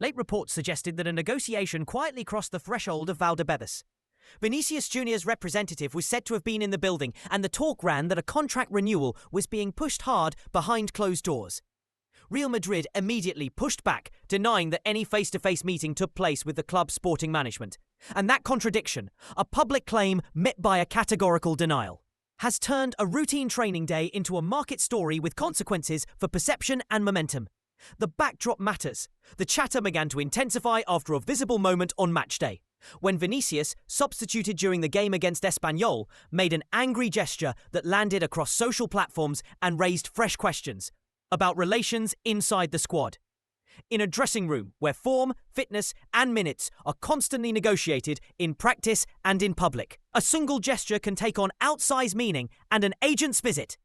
Late reports suggested that a negotiation quietly crossed the threshold of Valdebebas. Vinícius Jr.'s representative was said to have been in the building, and the talk ran that a contract renewal was being pushed hard behind closed doors. Real Madrid immediately pushed back, denying that any face-to-face meeting took place with the club's sporting management. And that contradiction, a public claim met by a categorical denial, has turned a routine training day into a market story with consequences for perception and momentum. The backdrop matters. The chatter began to intensify after a visible moment on match day, when Vinícius, substituted during the game against Espanyol, made an angry gesture that landed across social platforms and raised fresh questions about relations inside the squad. In a dressing room where form, fitness, and minutes are constantly negotiated in practice and in public, a single gesture can take on outsized meaning, and an agent's visit,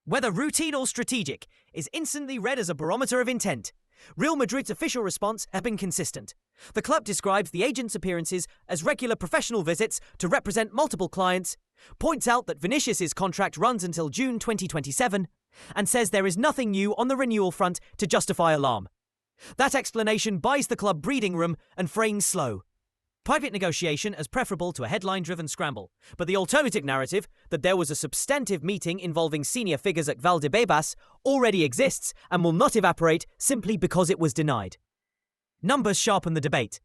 whether routine or strategic, is instantly read as a barometer of intent. Real Madrid's official response has been consistent. The club describes the agent's appearances as regular professional visits to represent multiple clients, points out that Vinícius' contract runs until June 2027, and says there is nothing new on the renewal front to justify alarm. That explanation buys the club breathing room and frames slow private negotiation as preferable to a headline-driven scramble. But the alternative narrative, that there was a substantive meeting involving senior figures at Valdebebas, already exists and will not evaporate simply because it was denied. Numbers sharpen the debate.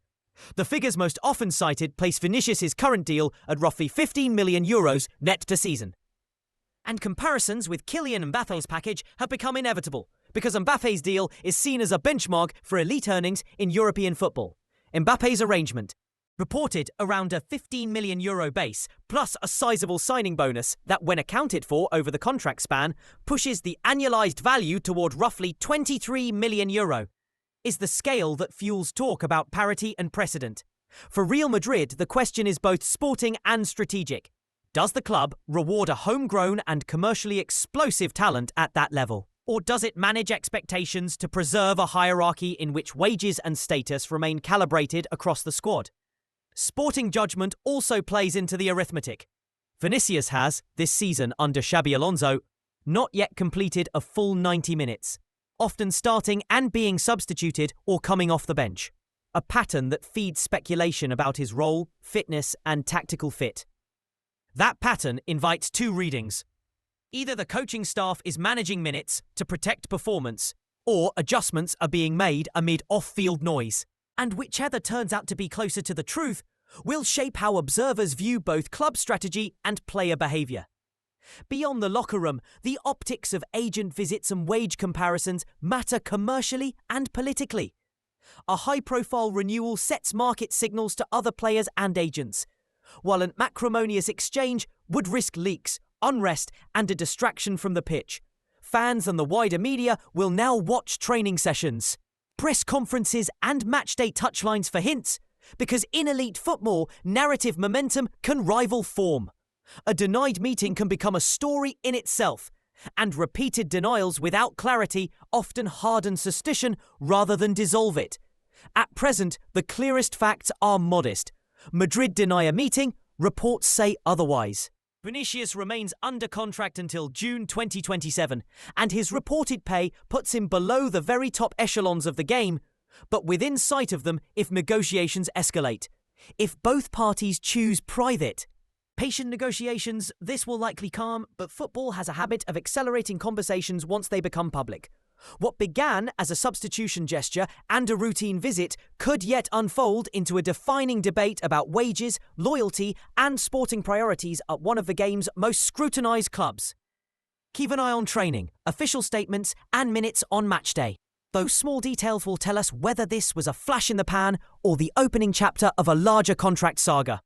The figures most often cited place Vinícius' current deal at roughly €15 million net per season. And comparisons with Kylian Mbappe's package have become inevitable, because Mbappe's deal is seen as a benchmark for elite earnings in European football. Mbappe's arrangement, reported around a €15 million base, plus a sizable signing bonus that, when accounted for over the contract span, pushes the annualized value toward roughly €23 million, is the scale that fuels talk about parity and precedent. For Real Madrid, the question is both sporting and strategic. Does the club reward a homegrown and commercially explosive talent at that level? Or does it manage expectations to preserve a hierarchy in which wages and status remain calibrated across the squad? Sporting judgment also plays into the arithmetic. Vinícius has, this season under Xabi Alonso, not yet completed a full 90 minutes, often starting and being substituted or coming off the bench. A pattern that feeds speculation about his role, fitness, and tactical fit. That pattern invites two readings. Either the coaching staff is managing minutes to protect performance, or adjustments are being made amid off-field noise. And whichever turns out to be closer to the truth will shape how observers view both club strategy and player behaviour. Beyond the locker room, the optics of agent visits and wage comparisons matter commercially and politically. A high-profile renewal sets market signals to other players and agents, while an acrimonious exchange would risk leaks, unrest, and a distraction from the pitch. Fans and the wider media will now watch training sessions, press conferences, and matchday touchlines for hints, because in elite football, narrative momentum can rival form. A denied meeting can become a story in itself, and repeated denials without clarity often harden suspicion rather than dissolve it. At present, the clearest facts are modest. Madrid deny a meeting, reports say otherwise. Vinícius remains under contract until June 2027, and his reported pay puts him below the very top echelons of the game, but within sight of them if negotiations escalate. If both parties choose private, patient negotiations, this will likely calm, but football has a habit of accelerating conversations once they become public. What began as a substitution gesture and a routine visit could yet unfold into a defining debate about wages, loyalty, and sporting priorities at one of the game's most scrutinised clubs. Keep an eye on training, official statements, and minutes on match day. Those small details will tell us whether this was a flash in the pan or the opening chapter of a larger contract saga.